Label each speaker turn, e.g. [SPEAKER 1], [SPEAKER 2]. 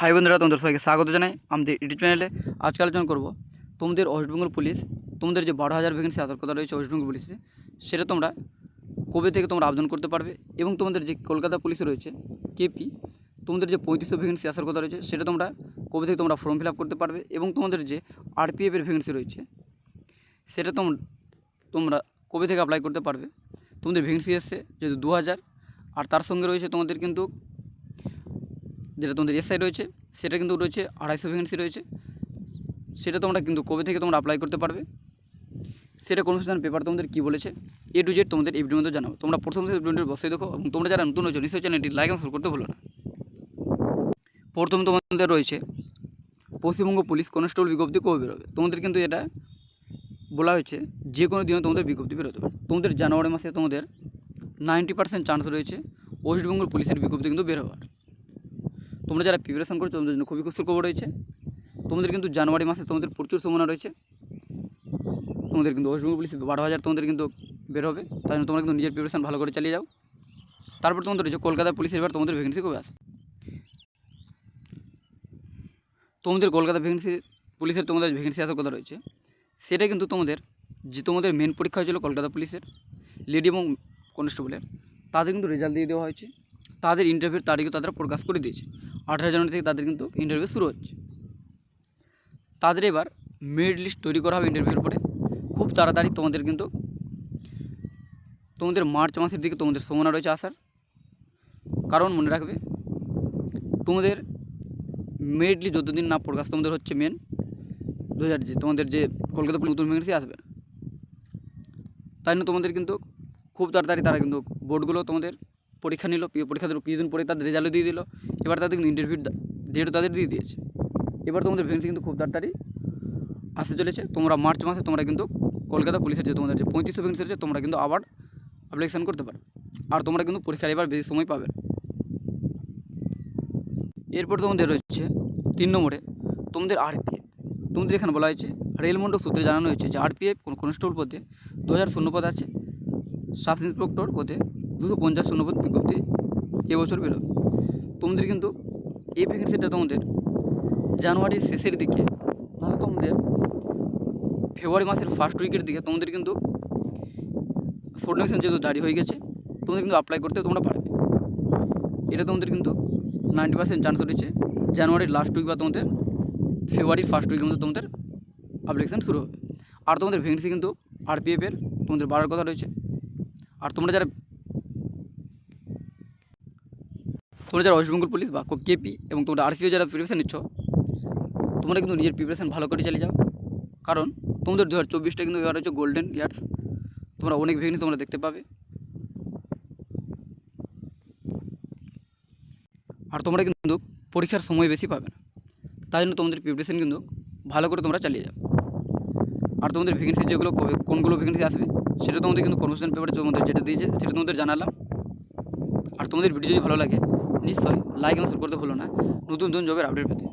[SPEAKER 1] High বন্ধুরা, তোমাদের সবাইকে স্বাগত জানাই আমাদের ইউটিউব চ্যানেলে। আজকে আলোচনা করব তোমাদের ওয়েস্টবেঙ্গল পুলিশ, তোমাদের যে 12,000 ভ্যাকেন্সি আসার কথা রয়েছে ওয়েস্টবেঙ্গল পুলিশে, সেটা তোমরা কবে থেকে তোমরা আবেদন করতে পারবে, এবং তোমাদের যে কলকাতা পুলিশে রয়েছে কেপি, তোমাদের যে 3500 ভ্যাকেন্সি আসার কথা রয়েছে সেটা তোমরা কবে থেকে তোমরা ফর্ম ফিল আপ করতে পারবে, এবং তোমাদের যে আরপিএফের ভ্যাকেন্সি রয়েছে সেটা তোমরা কবে থেকে অ্যাপ্লাই করতে পারবে। তোমাদের ভ্যাকেন্সি এসছে যেহেতু 2000, আর তার সঙ্গে রয়েছে তোমাদের কিন্তু যেটা তোমাদের এসআই রয়েছে সেটা কিন্তু রয়েছে 250 ভ্যাকেন্সি রয়েছে, সেটা তোমরা কিন্তু কবে থেকে তোমরা অ্যাপ্লাই করতে পারবে, সেটা কনফার্মেশন পেপার তোমাদের কী বলেছে এ টু জেড তোমাদের এই ভিডিওর মধ্যে জানাবো। তোমরা প্রথম থেকে ভিডিওটি বসে দেখো, এবং তোমরা যারা নতুন হয়েছো নিশ্চয়ই চ্যানেলটি লাইক এবং শেয়ার করতে ভুলো না। প্রথম তোমাদের রয়েছে পশ্চিমবঙ্গ পুলিশ কনস্টেবল বিজ্ঞপ্তি কবে বেরোবে। তোমাদের কিন্তু এটা বলা হয়েছে যে কোনো দিনে তোমাদের বিজ্ঞপ্তি বেরোতে পারে। তোমাদের জানুয়ারি মাসে তোমাদের 90% চান্স রয়েছে ওয়েস্টবেঙ্গল পুলিশের বিজ্ঞপ্তি কিন্তু বের হওয়ার। তোমরা যারা প্রিপারেশন করছো তোমাদের জন্য খুবই খুশির খবর রয়েছে। তোমাদের কিন্তু জানুয়ারি মাসে তোমাদের প্রচুর সম্ভাবনা রয়েছে, তোমাদের কিন্তু ওয়েস্টবেঙ্গল পুলিশ 12,000 তোমাদের কিন্তু বের হবে। তাই জন্য তোমরা কিন্তু নিজের প্রিপারেশন ভালো করে চালিয়ে যাও। তারপর তোমাদের রয়েছে কলকাতা পুলিশের এবার তোমাদের ভ্যাকেন্সি কবে আসে। তোমাদের কলকাতা পুলিশের তোমাদের ভ্যাকেন্সি আসার কথা রয়েছে, সেটা কিন্তু তোমাদের মেন পরীক্ষা হয়েছিল কলকাতা পুলিশের লেডি এবং কনস্টেবলের, তাদের কিন্তু রেজাল্ট দিয়ে দেওয়া হয়েছে। তাদের ইন্টারভিউর তারিখও তারা প্রকাশ করে দিয়েছে। 18 জানুয়ারি থেকে তাদের কিন্তু ইন্টারভিউ শুরু হচ্ছে। তাদের এবার মেরিট লিস্ট তৈরি করা হবে ইন্টারভিউর পরে খুব তাড়াতাড়ি। তোমাদের মার্চ মাসের দিকে তোমাদের সম্ভাবনা রয়েছে আসার। কারণ মনে রাখবে, তোমাদের মেরিট লিস্ট যতদিন না প্রকাশ তোমাদের হচ্ছে মেন 2000 তোমাদের যে কলকাতা পুলিশ নতুন ভ্যাকেন্সি আসবে, তাই জন্য তোমাদের কিন্তু খুব তাড়াতাড়ি তারা কিন্তু বোর্ডগুলো তোমাদের পরীক্ষা নিল, পরীক্ষা দিল, কিছুদিন পরে তাদের রেজাল্টও দিয়ে দিল। এবার তাদের কিন্তু ইন্টারভিউ ডেটও তাদের দিয়ে দিয়েছে। এবার তোমাদের ভ্যাকেন্সি কিন্তু খুব তাড়াতাড়ি আসতে চলেছে। তোমরা মার্চ মাসে তোমরা কিন্তু কলকাতা পুলিশের যে তোমাদের যে 3500 ভ্যাকেন্সি রয়েছে তোমরা কিন্তু আবার অ্যাপ্লিকেশান করতে পারো, আর তোমরা কিন্তু পরীক্ষার এবার বেশি সময় পাবে। এরপর তোমাদের রয়েছে 3 নম্বরে তোমাদের আরপিএফ। তোমাদের এখানে বলা হয়েছে রেলমন্ডল সূত্রে জানানো হয়েছে যে আরপিএফ কনস্টেবল পদে 2000 শূন্যপদ আছে, সাব ইন্সপেক্টর পদে 250 শূন্যপদ বিজ্ঞপ্তি এবছর বেরোবে। তোমাদের কিন্তু এই ভ্যাকেন্সিটা তোমাদের জানুয়ারির শেষের দিকে, নাহলে তোমাদের ফেব্রুয়ারি মাসের ফার্স্ট উইকের দিকে তোমাদের কিন্তু নোটিফিকেশন যেহেতু জারি হয়ে গেছে, তোমাদের কিন্তু অ্যাপ্লাই করতে তোমরা পারবে। এটা তোমাদের কিন্তু 90% চান্স রয়েছে জানুয়ারির লাস্ট উইক বা তোমাদের ফেব্রুয়ারির ফার্স্ট উইকের মধ্যে তোমাদের অ্যাপ্লিকেশান শুরু হবে। আর তোমাদের ভ্যাকেন্সি কিন্তু আরপিএফের তোমাদের বাড়ার কথা রয়েছে। আর তোমরা যারা ওয়েস্টবেঙ্গল পুলিশ বা কেপি এবং তোমরা আরসিও যারা প্রিপারেশন নিচ্ছ, তোমরা কিন্তু নিজের প্রিপারেশন ভালো করে চালিয়ে যাও। কারণ তোমাদের 2024টা কিন্তু এবার হচ্ছে গোল্ডেন ইয়ার্স। তোমরা অনেক ভ্যাকেন্সি তোমরা দেখতে পাবে, আর তোমরা কিন্তু পরীক্ষার সময় বেশি পাবে না। তাই জন্য তোমাদের প্রিপারেশন কিন্তু ভালো করে তোমরা চালিয়ে যাও। আর তোমাদের ভ্যাকেন্সি যেগুলো কোনগুলো ভ্যাকেন্সি আসবে সেটা তোমাদের কিন্তু কনফার্মেশন পেপারে তোমাদের যেটা দিয়েছে সেটা তোমাদের জানালাম। আর তোমাদের ভিডিও যদি ভালো লাগে নিশ্চয়ই লাইক এবং শেয়ার করতে ভুলো না নতুন নতুন জবের আপডেট পেতে।